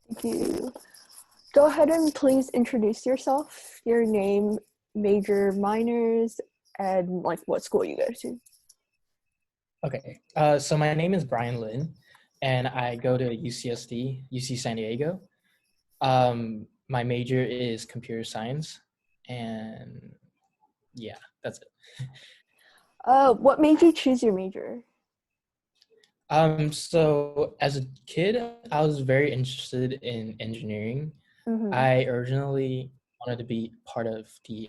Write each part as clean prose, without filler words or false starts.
Thank you. Go ahead and please introduce yourself, your name, major, minors, and like what school you go to. Okay, so my name is Brian Lin, and I go to UCSD, UC San Diego. My major is computer science, and yeah, that's it. What made you choose your major? So as a kid, I was very interested in engineering. Mm-hmm. I originally wanted to be part of the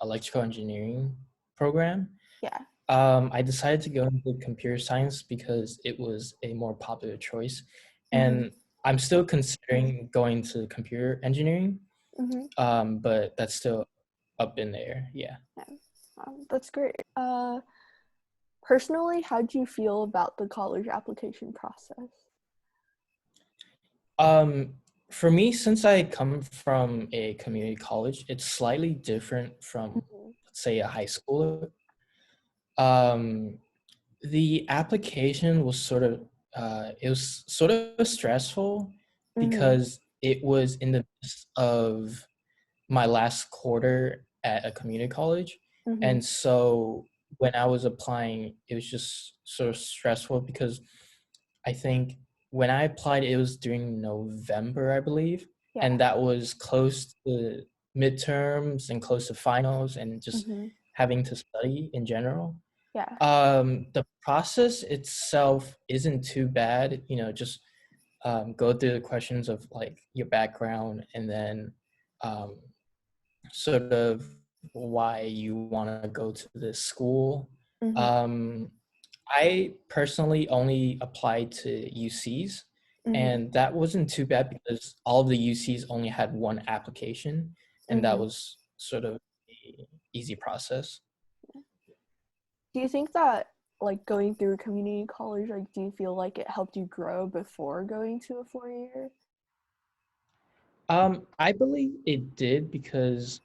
electrical engineering program. Yeah. I decided to go into computer science because it was a more popular choice, Mm-hmm. and I'm still considering going to computer engineering, Mm-hmm. but that's still up in there. Yeah. Yeah. That's great. Personally, how do you feel about the college application process? Um, for me, since I come from a community college, it's slightly different from, Mm-hmm. let's say, a high school. Um, the application was it was sort of stressful Mm-hmm. because it was in the midst of my last quarter at a community college. Mm-hmm. And so when I was applying, it was just sort of stressful because I think when I applied, it was during November, I believe. Yeah. And that was close to midterms and close to finals and just Mm-hmm. having to study in general. Yeah. The process itself isn't too bad, just go through the questions of like your background and then um, sort of why you want to go to this school. Mm-hmm. Um, I personally only applied to UCs, Mm-hmm. and that wasn't too bad because all of the UCs only had one application, and that Mm-hmm. was sort of a easy process. Do you think that like going through community college, like do you feel like it helped you grow before going to a 4 year? I believe it did because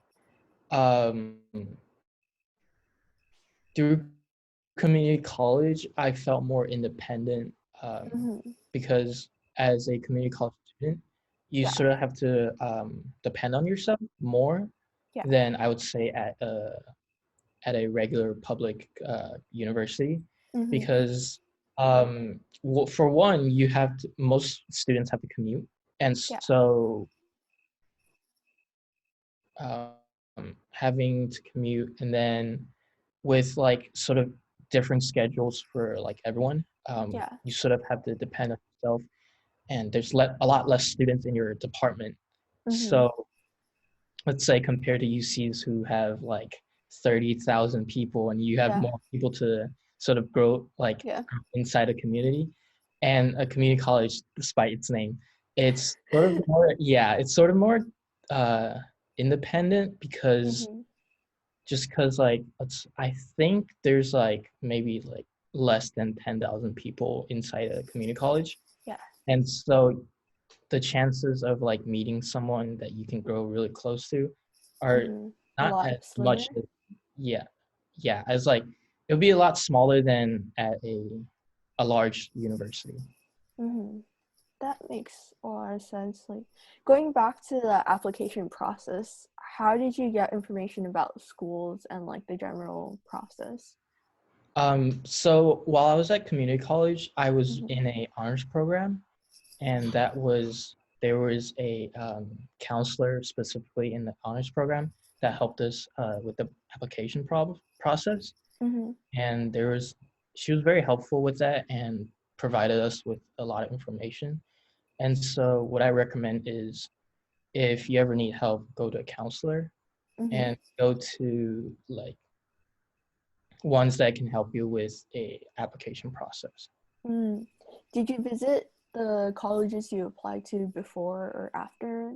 um, through community college, I felt more independent Mm-hmm. because as a community college student, you Yeah. sort of have to depend on yourself more Yeah. than I would say at a regular public university, Mm-hmm. because for one, most students have to commute, and Yeah. so having to commute and then with like sort of different schedules for like everyone, Yeah. you sort of have to depend on yourself, and there's a lot less students in your department. Mm-hmm. So let's say compared to UCs who have like 30,000 people and you have Yeah. more people to sort of grow like Yeah. inside a community, and a community college, despite its name, it's sort of more, yeah, it's sort of more uh, independent because Mm-hmm. just because like I think there's like maybe like less than 10,000 people inside a community college, Yeah. and so the chances of like meeting someone that you can grow really close to are Mm-hmm. A not lot as slimmer. much as, yeah, yeah, as like it'll be a lot smaller than at a large university. Mm-hmm. That makes a lot of sense. Like going back to the application process, how did you get information about schools and like the general process? So while I was at community college, I was Mm-hmm. in a honors program, and there was a counselor specifically in the honors program that helped us with the application process, Mm-hmm. and she was very helpful with that and provided us with a lot of information. And so what I recommend is, if you ever need help, go to a counselor Mm-hmm. and go to like ones that can help you with a application process. Mm. Did you visit the colleges you applied to before or after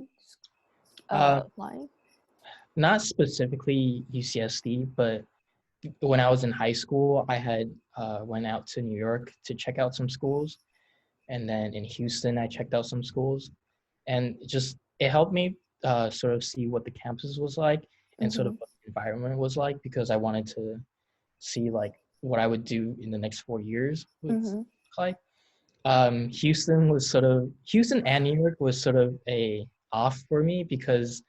uh, applying? Not specifically UCSD, but when I was in high school, I had went out to New York to check out some schools, and then in Houston, I checked out some schools, and it helped me sort of see what the campus was like and sort Mm-hmm. of what the environment was like, because I wanted to see like what I would do in the next 4 years would Mm-hmm. look like. Houston and New York was sort of a off for me because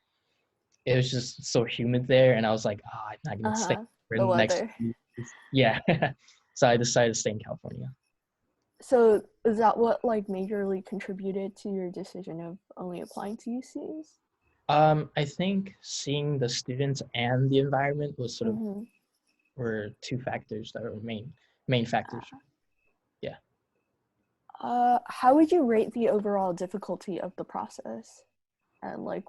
it was just so humid there, and I was like, I'm not gonna stay Uh-huh. for The the next weather. yeah. So I decided to stay in California. So is that what like majorly contributed to your decision of only applying to UCs? I think seeing the students and the environment was sort of Mm-hmm. were two factors that were main factors. Yeah. How would you rate the overall difficulty of the process? And like,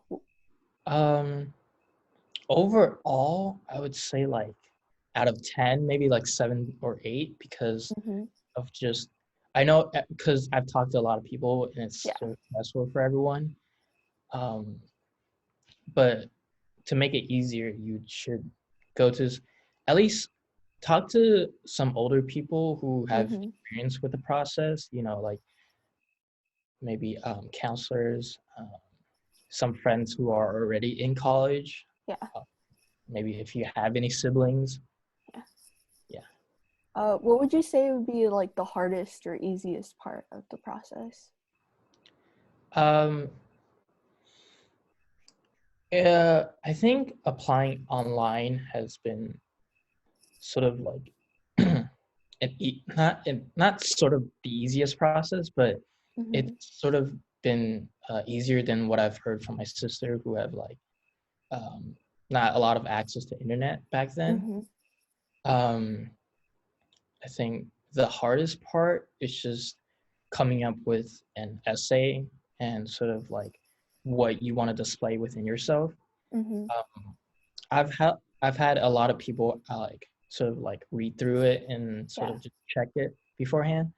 Um, Overall, I would say like out of 10, maybe like 7 or 8 because mm-hmm. of just I know because I've talked to a lot of people and it's Yeah, sort of stressful for everyone. Um, but to make it easier, you should go to at least talk to some older people who have mm-hmm. experience with the process, like maybe counselors, some friends who are already in college, Yeah, uh, maybe if you have any siblings. yeah. Yeah. What would you say would be like the hardest or easiest part of the process? Um, I think applying online has been sort of like not sort of the easiest process, but Mm-hmm. it's sort of been easier than what I've heard from my sister who have like um, not a lot of access to internet back then. Mm-hmm. Um, I think the hardest part is just coming up with an essay and sort of like what you want to display within yourself. Mm-hmm. Um, I've had a lot of people like sort of like read through it and sort Yeah, of just check it beforehand.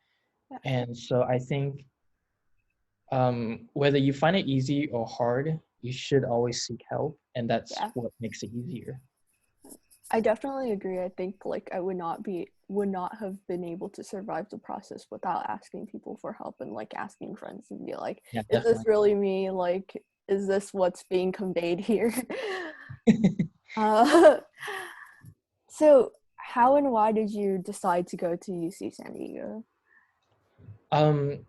yeah, And so I think whether you find it easy or hard, you should always seek help, and that's yeah. what makes it easier. I definitely agree. I think like I would not have been able to survive the process without asking people for help and like asking friends and be like, Yeah, is this definitely. really me? Like, is this what's being conveyed here? uh, so how and why did you decide to go to UC San Diego? um,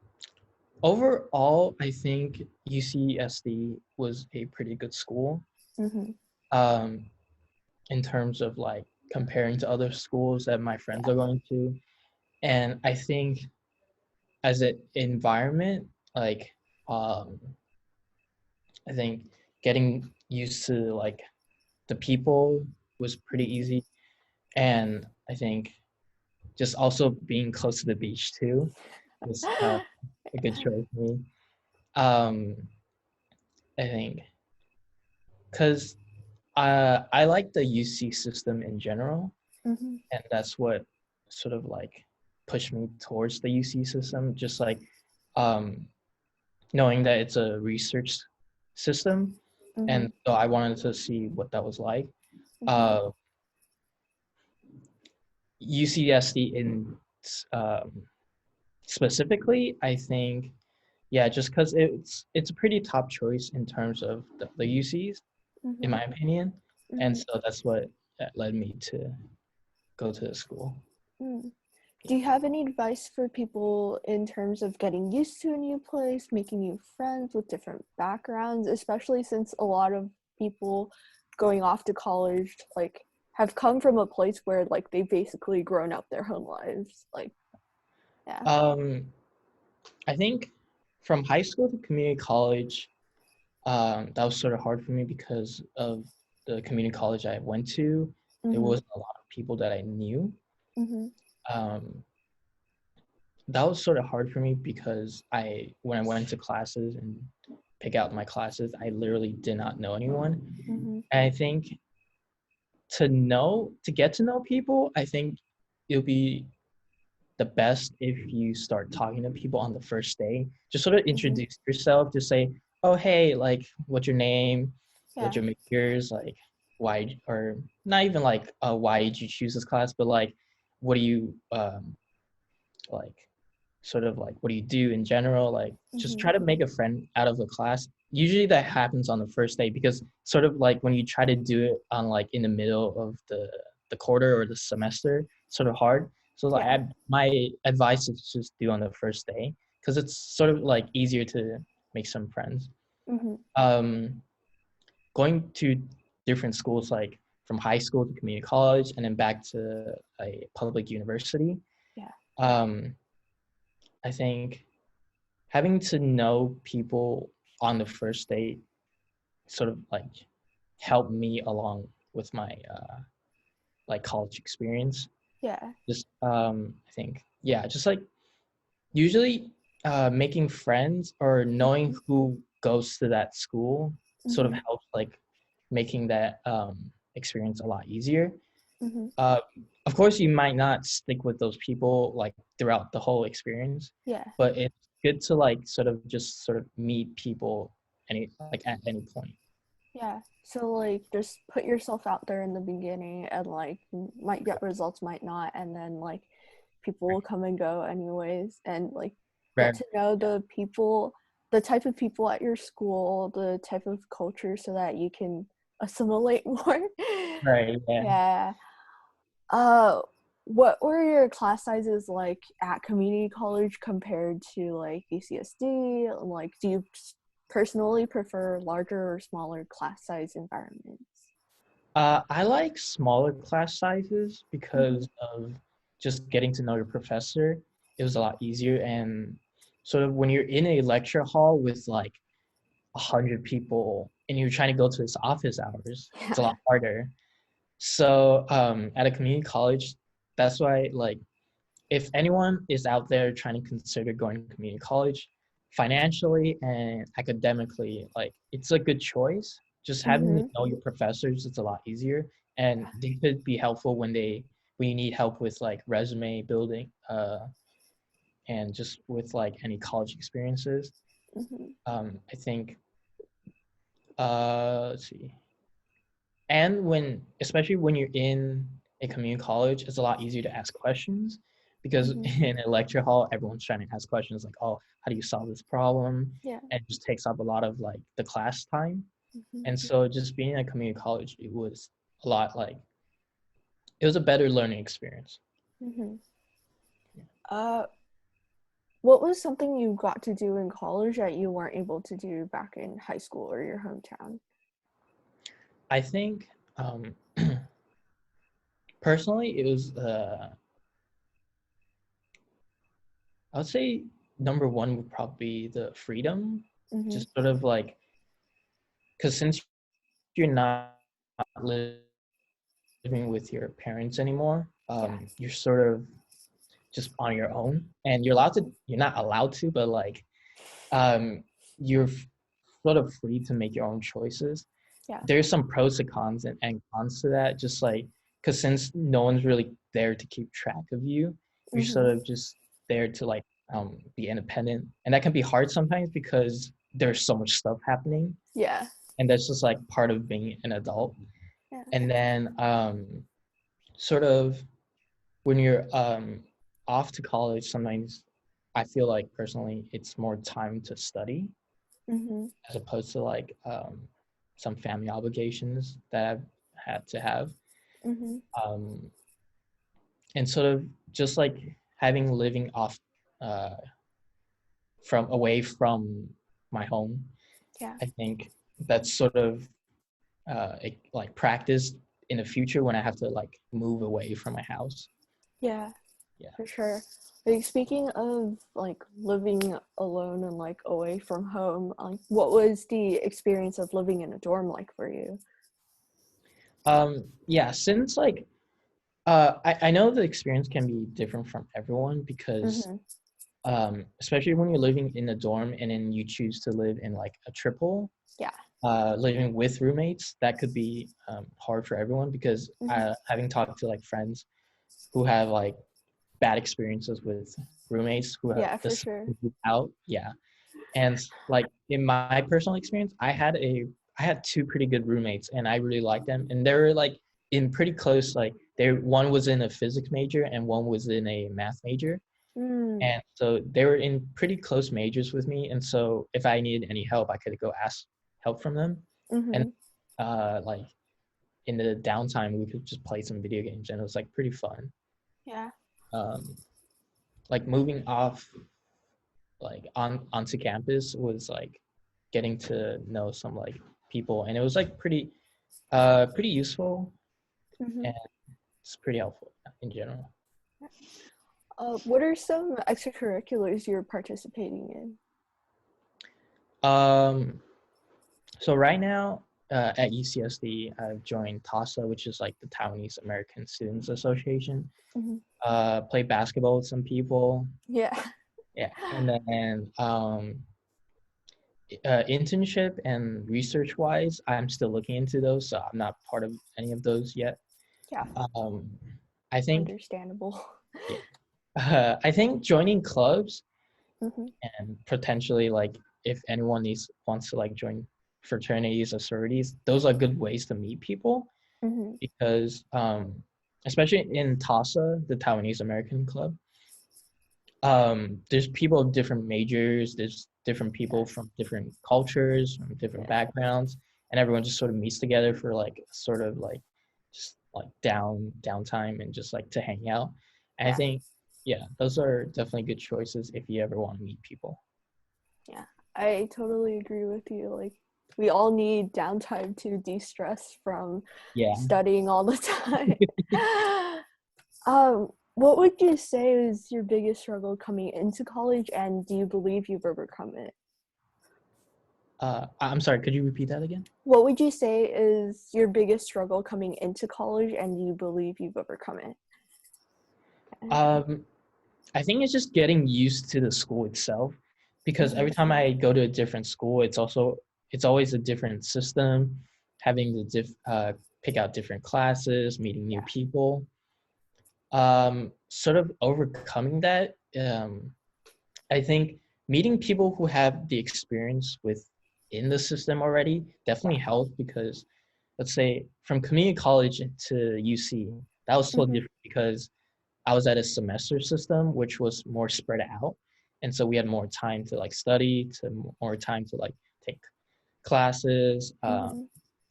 Overall, I think UCSD was a pretty good school. Mm-hmm. Um, in terms of like comparing to other schools that my friends Yeah, are going to, and I think as an environment, like um, I think getting used to like the people was pretty easy, and I think just also being close to the beach too was a good choice for me. Um, I think because I like the UC system in general, mm-hmm. and that's what sort of like pushed me towards the UC system. Just like um, knowing that it's a research system, Mm-hmm. and so I wanted to see what that was like. Mm-hmm. Uh, UCSD in um, specifically, I think, yeah, just because it's a pretty top choice in terms of the UCs, in Mm-hmm. my opinion, and Mm-hmm. so that's what led me to go to the school. Mm. Do you have any advice for people in terms of getting used to a new place, making new friends with different backgrounds, especially since a lot of people going off to college like have come from a place where like they've basically grown up their whole lives. Like, yeah. Um, I think from high school to community college, that was sort of hard for me because of the community college I went to. There Mhm. wasn't a lot of people that I knew. Mhm. Um, that was sort of hard for me because when I went to classes and pick out my classes, I literally did not know anyone. Mhm. And I think to get to know people, I think it'll be the best if you start talking to people on the first day. Just sort of Mhm. introduce yourself. Just say, "Oh, hey, like, what's your name? What's Yeah. your majors? Like, why?" Or not even like, "Why did you choose this class?" But like, what do you like? Sort of like, what do you do in general? Like, just try Mhm. to make a friend out of the class. Usually, that happens on the first day because sort of like when you try to do it on like in the middle of the quarter or the semester, it's sort of hard. So like Yeah. my advice is just do on the first day because it's sort of like easier to make some friends. Mm-hmm. Um, Going to different schools, like from high school to community college and then back to a public university. Yeah. Um, I think having to know people on the first date sort of like helped me along with my like college experience. Yeah. Just I think yeah, just like usually making friends or knowing Mm-hmm. who goes to that school sort of Mm-hmm. helps like making that experience a lot easier. Mm-hmm. Uh, of course, you might not stick with those people like throughout the whole experience, Yeah. but it's good to like sort of just sort of meet people any like at any point. Yeah. So like just put yourself out there in the beginning and like might get results, might not, and then like people will come and go anyways and like get Right, to know the people, the type of people at your school, the type of culture so that you can assimilate more. right, yeah. Yeah. Uh what were your class sizes like at community college compared to like UCSD? Like do you personally prefer larger or smaller class size environments? I like smaller class sizes Mm-hmm. because of just getting to know your professor. It was a lot easier, and sort of when you're in a lecture hall with like 100 people and you're trying to go to his office hours, it's a Yeah. lot harder. So at a community college, that's why like if anyone is out there trying to consider going to community college, financially and academically, like it's a good choice. Just having to Mm-hmm. know your professors, it's a lot easier, and they could be helpful when you need help with like resume building, and just with like any college experiences. Mm-hmm. I think let's see. And when especially when you're in a community college, it's a lot easier to ask questions because Mm-hmm. in a lecture hall, everyone's trying to ask questions like, "Oh, how do you solve this problem?" Yeah. And it just takes up a lot of like the class time. Mm-hmm. And so just being in a community college, it was a lot like it was a better learning experience. Mm-hmm. Yeah. Uh, what was something you got to do in college that you weren't able to do back in high school or your hometown? I think personally, it was I would say number one would probably be the freedom, Mm-hmm. just sort of like because since you're not living with your parents anymore. Yeah. You're sort of just on your own, and you're not allowed to, but like, um, you're sort of free to make your own choices. Yeah. There's some pros and cons and cons to that, just like, because since no one's really there to keep track of you, you're Mm-hmm. sort of just there to like, be independent. And that can be hard sometimes because there's so much stuff happening. Yeah. And that's just like part of being an adult. Yeah. And then, sort of when you're off to college, sometimes I feel like personally it's more time to study Mm-hmm. as opposed to like some family obligations that I've had to have. Mm-hmm. Um, and sort of just like having living off uh, from away from my home, Yeah. I think that's sort of like practice in the future when I have to like move away from my house. Yeah. Yeah. For sure. Like speaking of like living alone and like away from home, like what was the experience of living in a dorm like for you? Yeah, since like I know the experience can be different from everyone because Mm-hmm. especially when you're living in a dorm and then you choose to live in like a triple, Yeah. living with roommates, that could be hard for everyone because Mm-hmm. having talked to like friends who have like bad experiences with roommates who have Yeah, for decided sure. to move out, yeah. And like in my personal experience, I had two pretty good roommates and I really liked them. And they were like in pretty close, like one was in a physics major and one was in a math major. Mm. And so they were in pretty close majors with me. And so if I needed any help, I could go ask help from them. And Mm-hmm. like in the downtime, we could just play some video games and it was like pretty fun. Yeah. Um, like moving off like onto campus was like getting to know some like people, and it was like pretty useful, Mm-hmm. and it's pretty helpful in general. What are some extracurriculars you're participating in? Um, so right now at UCSD, I've joined TASA, which is like the Taiwanese American Students Association. Hmm. Play basketball with some people. Yeah. Yeah, and then internship and research wise, I'm still looking into those, so I'm not part of any of those yet. Yeah. Um, I think, Understandable. yeah, I think joining clubs Hmm. and potentially like if anyone wants to like join fraternities or sororities, those are good ways to meet people Hmm. because especially in TASA, the Taiwanese American Club, there's people of different majors, there's different people Yes. from different cultures, from different Yeah. backgrounds, and everyone just sort of meets together for like sort of like just like downtime and just like to hang out. And I Yeah. think yeah, those are definitely good choices if you ever want to meet people. Yeah. I totally agree with you. Like, we all need downtime to de-stress from Yeah. studying all the time. What would you say is your biggest struggle coming into college, and do you believe you've overcome it? I'm sorry, could you repeat that again? What would you say is your biggest struggle coming into college, and do you believe you've overcome it? Um, I think it's just getting used to the school itself because Mm-hmm. every time I go to a different school, it's always a different system, having to pick out different classes, meeting new Yeah. people. Sort of overcoming that. I think meeting people who have the experience within the system already definitely Yeah. helps because let's say from community college to UC, that was so Mm-hmm. different because I was at a semester system, which was more spread out. And so we had more time to like study, to more time to like take classes, Mm-hmm.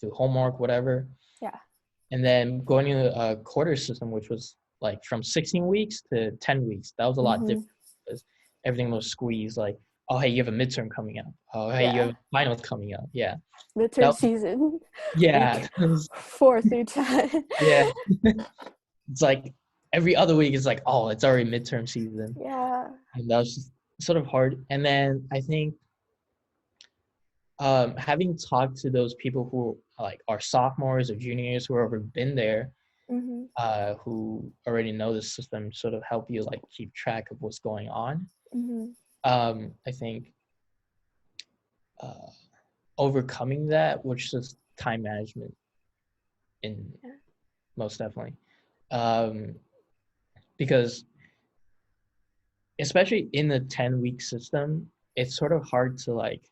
do homework, whatever. Yeah. And then going to a quarter system, which was like from 16 weeks to 10 weeks, that was a lot Mm-hmm. different because everything was squeezed. Like, oh, hey, you have a midterm coming up. Oh, hey, you Yeah. have finals coming up. Yeah. Midterm That, season, yeah. week 4 through 10. Yeah. It's like every other week is like, oh, it's already midterm season. Yeah. And that was just sort of hard. And then I think having talked to those people who like are sophomores or juniors who have already been there, Mm-hmm. who already know the system, sort of help you like keep track of what's going on. Mm-hmm. I think uh, overcoming that, which is time management, in Yeah. most definitely, um, because especially in the 10-week system, it's sort of hard to like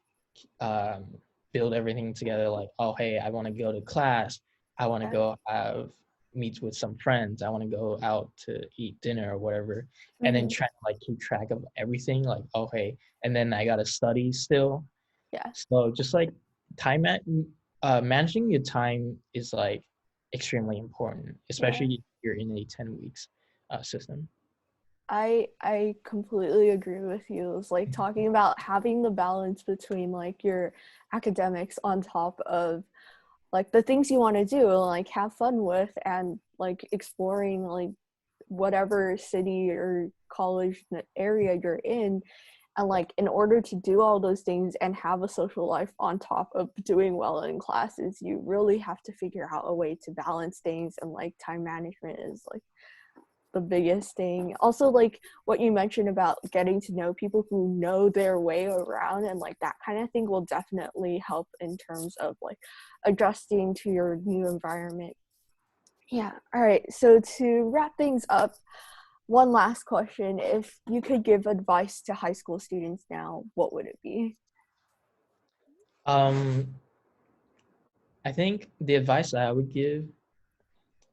um, build everything together. Like, oh, hey, I want to go to class. I want to Yeah. go have meets with some friends. I want to go out to eat dinner or whatever. And then Mm-hmm. trying to like keep track of everything. Like, oh, hey, and then I gotta study still. Yeah. So just like managing your time is like extremely important, Yeah. especially if you're in a 10 weeks system. I completely agree with you. It's like talking about having the balance between like your academics on top of like the things you want to do and like have fun with, and like exploring like whatever city or college area you're in. And like in order to do all those things and have a social life on top of doing well in classes, you really have to figure out a way to balance things, and like time management is like the biggest thing. Also, like what you mentioned about getting to know people who know their way around, and like that kind of thing will definitely help in terms of like adjusting to your new environment. Yeah. All right. So to wrap things up, one last question. If you could give advice to high school students now, what would it be? Um, I think the advice that I would give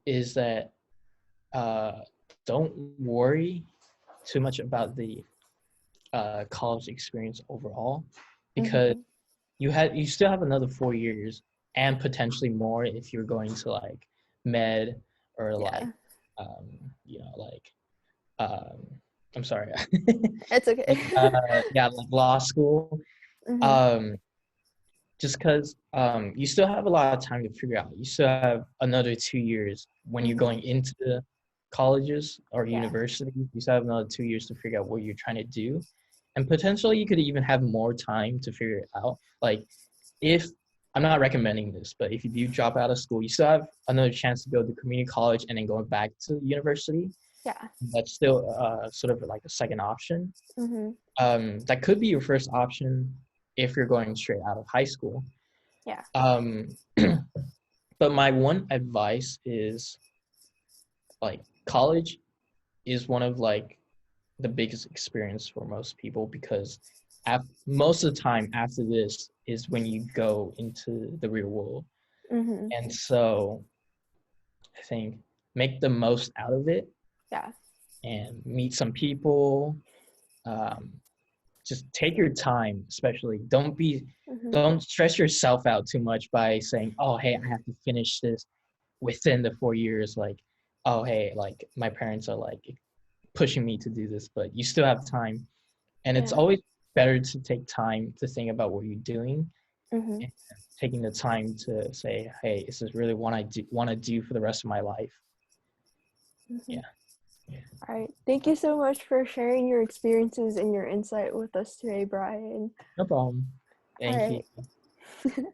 is that uh, don't worry too much about the college experience overall because Mm-hmm. you still have another 4 years and potentially more if you're going to like med or like Yeah. um, you know like um, I'm sorry. It's okay. Like, yeah, like law school. Mhm. Um, just because you still have a lot of time to figure out. You still have another 2 years when you're Mhm. going into colleges or Yeah. universities. You still have another 2 years to figure out what you're trying to do, and potentially you could even have more time to figure it out. Like if I'm not recommending this, but if you do drop out of school, you still have another chance to go to community college and then going back to university. Yeah. That's still sort of like a second option. Mhm. That could be your first option if you're going straight out of high school. Yeah. Um, but my one advice is like college is one of like the biggest experience for most people because most of the time after this is when you go into the real world. Mhm. And so I think make the most out of it Yeah. and meet some people. Um, just take your time, especially Mhm. don't stress yourself out too much by saying, oh, hey, I have to finish this within the 4 years. Like, oh, hey, like my parents are like pushing me to do this, but you still have time. And it's Yeah. always better to take time to think about what you're doing Mhm. and taking the time to say, hey, this is really what I want to do for the rest of my life. Mhm. Yeah, All right. Thank you so much for sharing your experiences and your insight with us today, Brian. no problem. All Thank you. right.